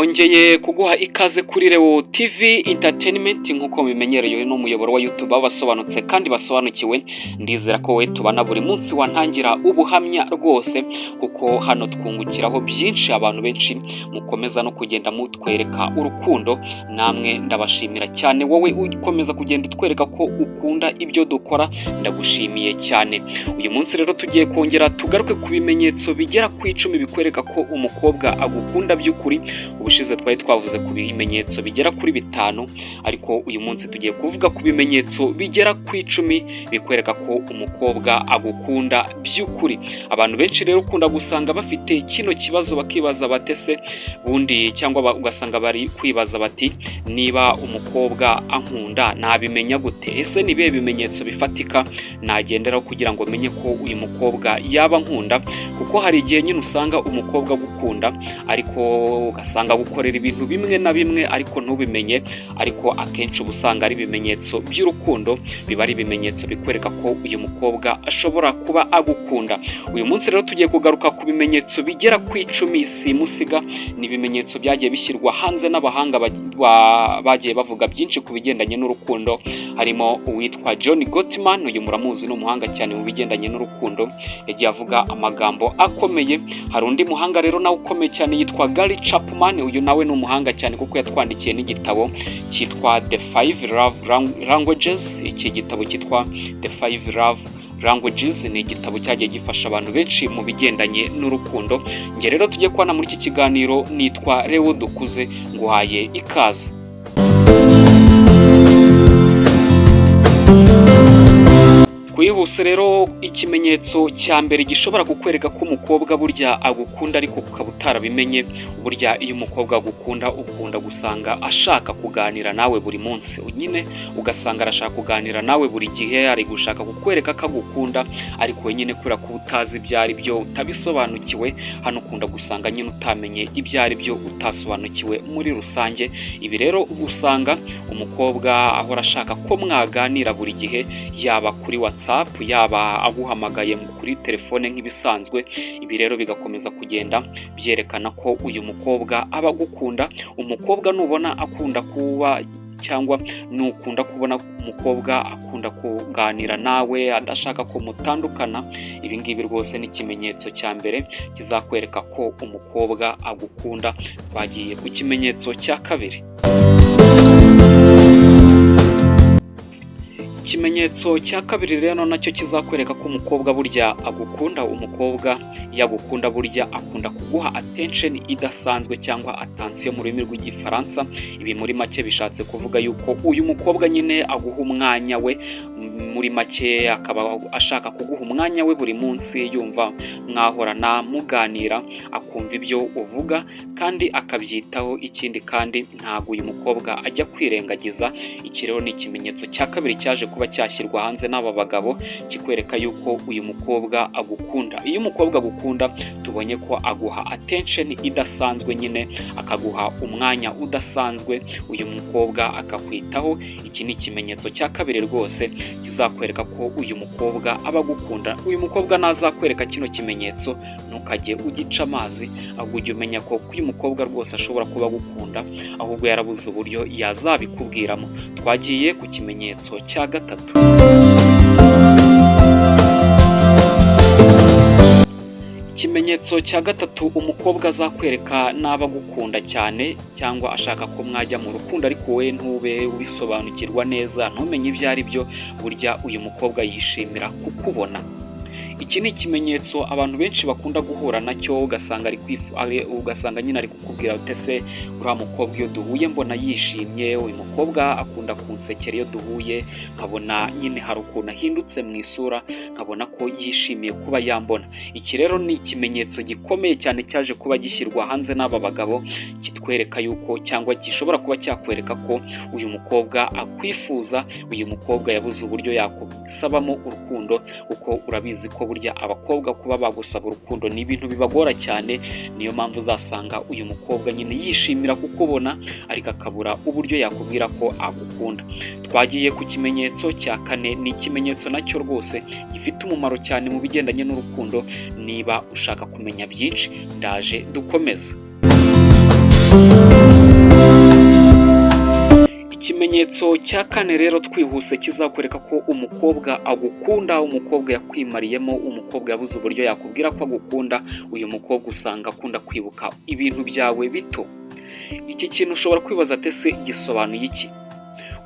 nongeye kuguha ikaze kuri Leo TV Entertainment nk'uko bimenyerewe n'umuyoboro wa YouTube babasobanutse kandi basobanukiwe. Ndizera ko we tubana buri munsi wantangira ubuhamya rwose, kuko hano twungukiraho byinshi. Abantu benshi mukomeza no kugenda mutwereka urukundo, namwe ndabashimira cyane. Wowe ukomeza kugenda utwereka ko ukunda ibyo dukora, ndagushimiye cyane. Uyu munsi rero tugiye kongera tugaruke ku bimenyetso bigera ku 10 bikwereka ko umukobwa agukunda by'ukuri. Ubushize twari twavuze ku bimenyetso bigera kuri 5, ariko uyu munsi tugiye kuvuga ku bimenyetso bigera ku 10 bikwereka ko umukobwa agukunda by'ukuri. Abantu benshi rero ukunda gusanga bafite kino kibazo, bakibaza batese bundi, cyangwa ugasanga bari kwibaza bati niba umukobwa ankunda nabimenya gute? Ese nibihe bimenyetso bifatika nagenderaho kugira ngo menye ko uyu mukobwa yaba nkunda? Kuko hari igihe nyine usanga umukobwa agukunda ariko ugasanga gukorera ibintu bimwe na bimwe ariko ntubimenye, ariko akenshi ubusanga ari ibimenyetso by'urukundo, biba ari ibimenyetso bikwereka ko uyu mukobwa ashobora kuba agukunda. Uyu munsi rero tugiye kugaruka ku bimenyetso bigera ku 10 simusiga. Ni ibimenyetso byagiye bishyirwa hanze n'abahanga bagiye bavuga byinshi ku bigendanye n'urukundo. Harimo uwitwa John Gottman, uyu muramuzi ni umuhanga cyane mu bigendanye n'urukundo, yagiye avuga amagambo akomeye. Hari undi muhanga rero nawe ukomeye cyane yitwa Gary Chapman, uyu nawe ni umuhanga cyane kuko yatwandikiye n'igitabo cyitwa The 5 Love Languages. Iki gitabo cyitwa The 5 Love Languages ni igitabo cyagiye gifasha abantu benshi mu bigendanye n'urukundo. Nge rero tujye kubana muri iki kiganiro, nitwa Leo Dukuze, nguhaye ikaze. Kwihuse rero, ikimenyetso cya mbere gishobora kukwereka ko umukobwa burya agukunda ariko ukaba utarabimenye. Burya iyo umukobwa agukunda ukunda gusanga ashaka kuganira nawe buri munsi, nyine ugasanga arashaka kuganira nawe buri gihe, ari gushaka kukwereka ko agukunda, ariko wenyine kubera ko utazi ibyo ari byo, utabisobanukiwe. Hano ukunda gusanga nyine utamenye ibyo ari byo, utasobanukiwe muri rusange. Ibi rero usanga umukobwa ahora ashaka ko mwaganira buri gihe, yaba kuri WhatsApp, yaba aguhamagaye kuri telefone nk'ibisanzwe. Ibi rero bigakomeza kugenda byerekana ko uyu mukobwa aba agukunda. Umukobwa nubona akunda kuba, cyangwa nukunda kubona umukobwa akunda kuganira nawe adashaka ko mutandukana, ibi ngibi rwose ni ikimenyetso cya mbere kizakwereka ko umukobwa agukunda. Twagiye ku kimenyetso cya kabiri. Ikimenyetso cya kabiri rero nacyo kizakwereka ko umukobwa burya agukunda. Umukobwa yagukunda burya akunda kuguha attention idasanzwe, cyangwa attention mu rurimi rw'igifaransa. Ibi muri make bishatse kuvuga yuko uyu mukobwa nyine aguha umwanya we, muri make akaba ashaka kuguha umwanya we buri munsi, yumva mwahorana muganira, akumva ibyo uvuga kandi akabyitaho. Ikindi kandi ntabwo uyu mukobwa ajya kwirengagiza. Iki rero ni ikimenyetso cya kabiri cyaje kuba cyashyirwa hanze n'aba bagabo, kikwereka yuko uyu mukobwa agukunda. Iyo umukobwa agukunda tubonye ko aguha attention idasanzwe, nyine akaguha umwanya udasanzwe, uyu mukobwa akakwitaho. Iki ni ikimenyetso cya kabiri rwose kizakwereka ko uyu mukobwa aba agukunda. Uyu mukobwa nazakwereka kino kimenyetso ntukajye ugica amazi, ahubwo ujye umenya ko uyu mukobwa rwose ashobora kuba agukunda, ahubwo yarabuze uburyo yazabikubwiramo. Twagiye ku kimenyetso cya gatatu. Ikimenyetso cya gatatu umukobwa azakwereka naba agukunda cyane, cyangwa ashaka ko mwajya mu rukundo ariko we ntube ubisobanukirwa neza, ntumenye ibyo ari byo. Burya uyu mukobwa yishimira kukubona. Iki ni ikimenyetso abantu benshi bakunda guhura nacyo, ugasanga nyine ari kukubwira utese uriya mukobwa iyo duhuye mbona yishimye, uyu mukobwa akunda kunsekera iyo duhuye, nkabona nyine hari ukuntu ahindutse mu isura, nkabona ko yishimiye kuba yambona. Iki rero ni ikimenyetso gikomeye cyane cyaje kuba gishyirwa hanze n'aba bagabo, kitwereka yuko, cyangwa gishobora kuba cyakwereka ko uyu mukobwa akwifuza, uyu mukobwa yabuze uburyo yakubisabamo urukundo, kuko urabizi ko burya abakobwa kuba bagusaba urukundo ni ibintu bibagora cyane. Niyo mpamvu uzasanga uyu mukobwa nyine yishimira kukubona ariko akabura uburyo yakubwira ko agukunda. Twagiye ku kimenyetso cya kane. Ni ikimenyetso nacyo rwose gifite umumaro cyane mu bigendanye n'urukundo. Niba ushaka kumenya byinshi, ndaje dukomeza. Ikimenyetso cya kane rero twihuse kizakwereka ko umukobwa agukunda, umukobwa yakwimariyemo, umukobwa yabuze uburyo yakubwira ko agukunda. Uyu mukobwa usanga akunda kwibuka ibintu byawe bito. Iki kintu ushobora kwibaza ati ese gisobanuye iki?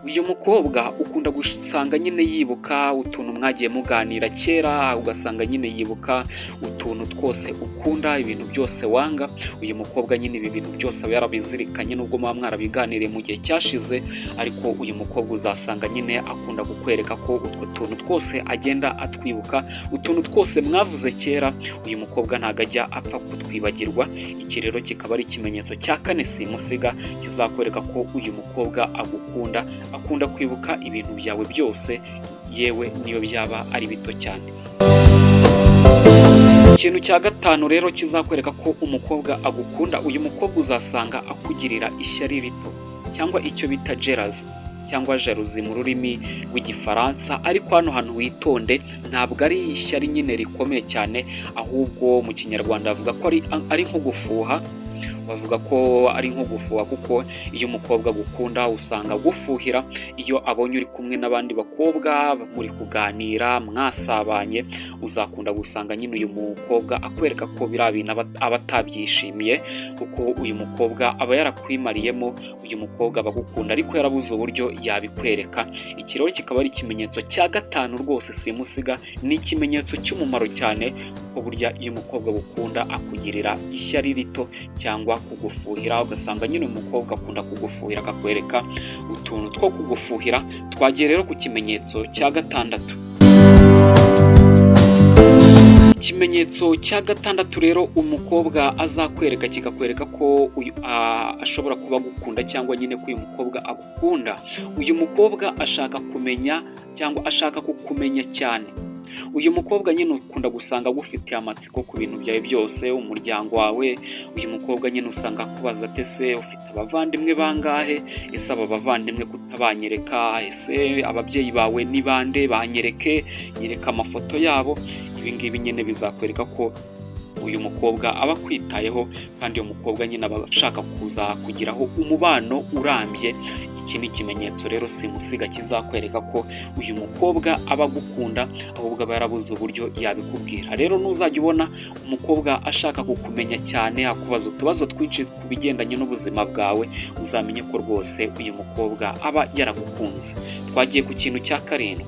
Uyu mukobwa ukunda gusanga nyine yibuka utuntu mwagiye muganira kera, ugasanga nyine yibuka utuntu twose ukunda, ibintu byose wanga. Uyu mukobwa nyine ibi bintu byose aba yarabizirikanye nubwo muba mwarabiganiriye mu gihe cyashize, ariko uyu mukobwa uzasanga nyine akunda kukwereka ko utwo tuntu twose agenda atwibuka, utuntu twose mwavuze kera. Uyu mukobwa ntabwo ajya apfa kutwibagirwa. Iki rero kikaba ari ikimenyetso cya kane simusiga kizakwereka ko uyu mukobwa agukunda, akunda kwibuka ibintu byawe byose, yewe niyo byaba ari bito cyane. Ikintu cya gatanu rero kizakwereka ko umukobwa agukunda, uyu mukobwa uzasanga akugirira ishyari rito cyangwa icyo bita jealousy cyangwa jalousie mu rurimi rw'igifaransa, ariko hano hantu witonde, ntabwo ari ishyari nyine rikomeye cyane, ahubwo mu kinyarwanda bavuga ko ari nko gufuha. Bavuga ko ari nko gufuha kuko iyo umukobwa agukunda usanga agufuhira iyo abonye uri kumwe n'abandi bakobwa muri kuganira mwasabanye. Uzakunda gusanga nyine uyu mukobwa akwereka ko biriya bintu aba atabyishimiye, kuko uyu mukobwa aba yarakwimariyemo. Uyu mukobwa aba agukunda ariko yarabuze uburyo yabikwereka. Iki rero kikaba ari ikimenyetso cya gatanu rwose simusiga, ni ikimenyetso cy'umumaro cyane, kuko burya iyo umukobwa agukunda akugirira ishyari rito cyangwa kugufuhira. Ugasanga nyine umukobwa akunda kugufuhira akakwereka utuntu two kugufuhira. Twagiye rero ku kimenyetso cya gatandatu. Ikimenyetso cya gatandatu rero umukobwa azakwereka kikakwereka ko ashobora kuba agukunda cyangwa nyine ko uyu mukobwa agukunda. Uyu mukobwa ashaka kumenya cyangwa ashaka kukumenya cyane. Uyu mukobwa nyine ukunda gusanga agufitiye amatsiko ku bintu byawe byose, umuryango wawe. Uyu mukobwa nyine usanga akubaza ati ese ufite abavandimwe bangahe? Ese aba bavandimwe kutabanyereka? Ese ababyeyi bawe ni bande? Banyereke, nyereka amafoto yabo. Ibi ngibi nyine bizakwereka ko uyu mukobwa aba akwitayeho, kandi uyu mukobwa nyine aba ashaka kuza kugiraho umubano urambye. Iki ni ikimenyetso rero simusiga kizakwereka ko uyu mukobwa aba agukunda, ahubwo aba yarabuze uburyo yabikubwira. Rero nuzajya ubona umukobwa ashaka kukumenya cyane, akubaza utubazo twinshi ku bigendanye n'ubuzima bwawe, uzamenye ko rwose uyu mukobwa aba yaragukunze. Twagiye ku kintu cya karindwi.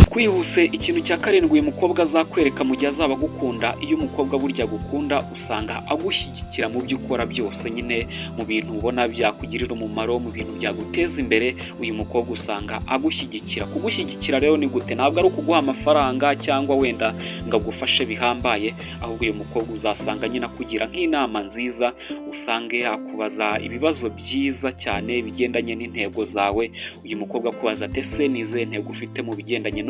Kwihuse, ikintu cya karindwi uyu mukobwa azakwereka mu gihe azaba agukunda. Iyo umukobwa burya agukunda usanga agushyigikira mu byo ukora byose, nyine mu bintu ubona byakugirira umumaro, mu bintu byaguteza imbere. Uyu mukobwa usanga agushyigikira. Kugushyigikira rero ni gute? Ntabwo ari ukuguha amafaranga cyangwa wenda ngo agufashe bihambaye, ahubwo uyu mukobwa uzasanga nyine akugira nk'inama nziza, usange akubaza ibibazo byiza cyane bigendanye n'intego zawe. Uyu mukobwa akubaza ati ese ni izihe ntego ufite mu bigendanye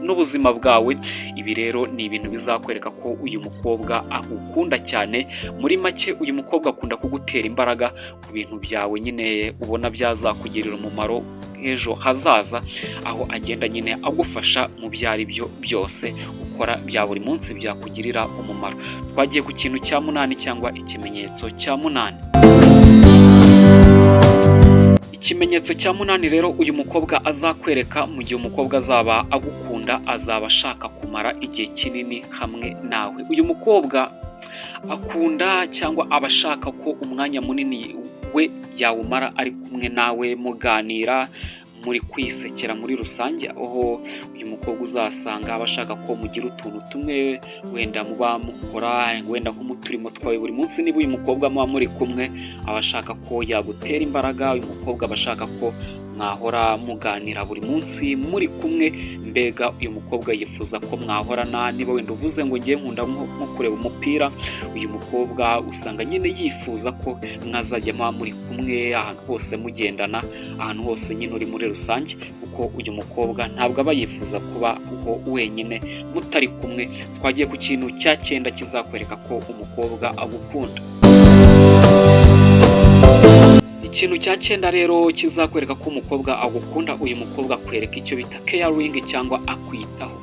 n'ubuzima bwawe? Ibi rero ni ibintu bizakwereka ko uyu mukobwa agukunda cyane. Muri make uyu mukobwa akunda kugutera imbaraga ku bintu byawe nyine ubona byazakugirira umumaro ejo hazaza, aho agenda nyine agufasha mu byo ari byo byose ukora bya buri munsi byakugirira umumaro. Twagiye ku kintu cya munani cyangwa ikimenyetso cya munani. Ikimenyetso cya munani rero uyu mukobwa azakwereka mu gihe umukobwa azaba agukunda, azaba ashaka kumara igihe kinini hamwe nawe. Uyu mukobwa akunda cyangwa aba ashaka ko umwanya munini we yawumara ari kumwe nawe, muganira, muri kwisekera muri rusange, aho uyu mukobwa uzasanga aba ashaka ko mugira utuntu tumwe wenda muba mukora, wenda nko mu turimo twawe buri munsi. Niba uyu mukobwa muba muri kumwe, aba ashaka ko yagutera imbaraga. Uyu mukobwa aba ashaka ko mwahora muganira buri munsi muri kumwe. Mbega uyu mukobwa yifuza ko mwahorana. Niba wenda uvuze ngo ngiye nkunda nko kureba umupira, uyu mukobwa usanga nyine yifuza ko mwazajya muba muri kumwe ahantu hose mugendana, ahantu hose nyine uri muri rusange, kuko uyu mukobwa ntabwo aba yifuza kuba wenyine mutari kumwe. Twagiye ku kintu cya cyenda kizakwereka ko umukobwa agukunda. Ikintu cya cyenda rero kizakwereka ko umukobwa agukunda, uyu mukobwa akwereka icyo bita caring cyangwa akwitaho.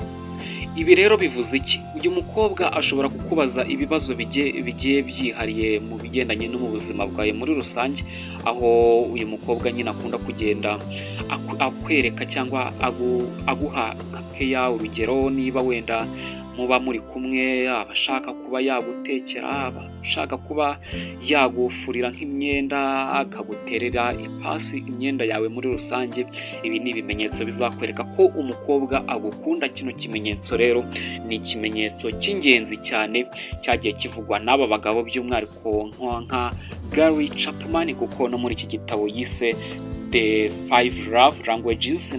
Ibi rero bivuze iki? Uyu mukobwa ashobora kukubaza ibibazo bigiye byihariye mu bigendanye no mu buzima bwawe muri rusange, aho uyu mukobwa nyine akunda kugenda akwereka cyangwa aguha nka keya. Urugero, niba wenda muba muri kumwe, aba ashaka kuba yagutekera, aba ashaka kuba yagufurira nk'imyenda, akaguterera ipasi imyenda yawe muri rusange. Ibi ni ibimenyetso bizakwereka ko umukobwa agukunda. Kino kimenyetso rero ni ikimenyetso cy'ingenzi cyane cyagiye kivugwa n'aba bagabo, by'umwihariko nka Gary Chapman, kuko no muri iki gitabo yise The 5 Love Languages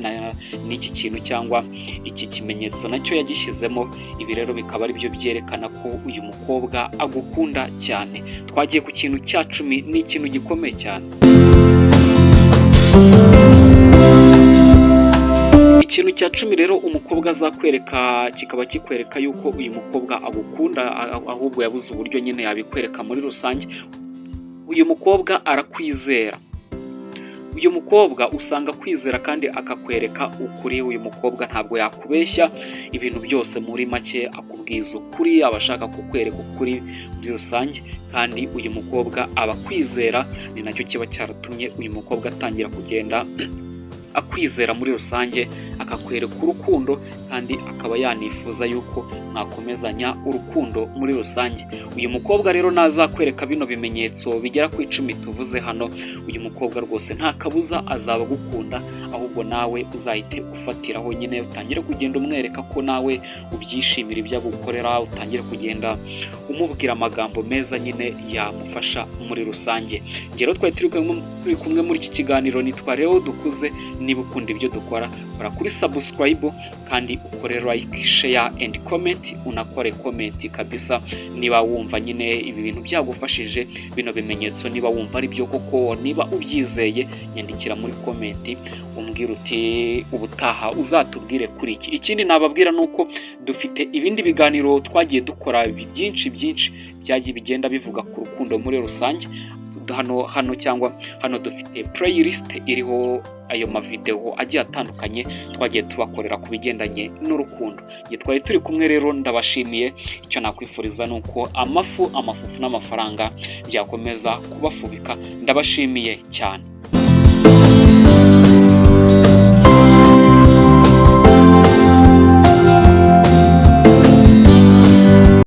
n'iki kintu cyangwa iki kimenyetso nacyo yagishyizemo. Ibi rero bikaba ari byo byerekana ko uyu mukobwa agukunda cyane. Twagiye ku kintu cya 10, ni ikintu gikomeye cyane. Ikintu cya 10 rero umukobwa azakwereka, kikaba kikwereka yuko uyu mukobwa agukunda, ahubwo yabuze uburyo nyine yabikwereka muri rusange. Uyu mukobwa arakwizera. Uyu mukobwa usanga kwizera kandi akakwereka ukuri. Uyu mukobwa ntabwo yakubeshya, ibintu byose muri make akubwiza ukuri, aba ashaka kukwereka ukuri muri rusange. Kandi uyu mukobwa aba kwizera, ni nacyo kiba cyaratumye uyu mukobwa atangira kugenda akwizera muri rusange, akakwereka urukundo, kandi akaba yanifuza yuko mwakomezanya urukundo muri rusange. Uyu mukobwa rero nazakwereka bino bimenyetso bigera ku 10 tuvuze hano, uyu mukobwa rwose nta kabuza azaba agukunda, ahubwo nawe uzahite ufatiraho nyine, utangire kugenda umwereka ko nawe ubyishimira ibyo agukorera, utangire kugenda umubwira amagambo meza nyine yamufasha muri rusange. Rero twari turi kumwe muri iki kiganiro, nitwa Leo Dukuze. Niba ukunda ibyo dukora, kora kuri subscribe kandi ukore like, share and comment, unakore comment kabisa niba wumva nyine ibi bintu byagufashije, bino bimenyetso niba wumva ari byo koko, niba ubyizeye, nyandikira muri comment umbwira uti ubutaha uzatubwire kuri iki. Ikindi nababwira nuko dufite ibindi biganiro twagiye dukora byinshi byagiye bigenda bivuga ku rukundo muri rusange. Hano dufite playlist iriho ayo mavideo agiye atandukanye twagiye tubakorera ku bigendanye n'urukundo. Twari turi kumwe rero, ndabashimiye. Icyo nakwifuriza nuko amafufu n'amafaranga byakomeza kubafubika. Ndabashimiye cyane.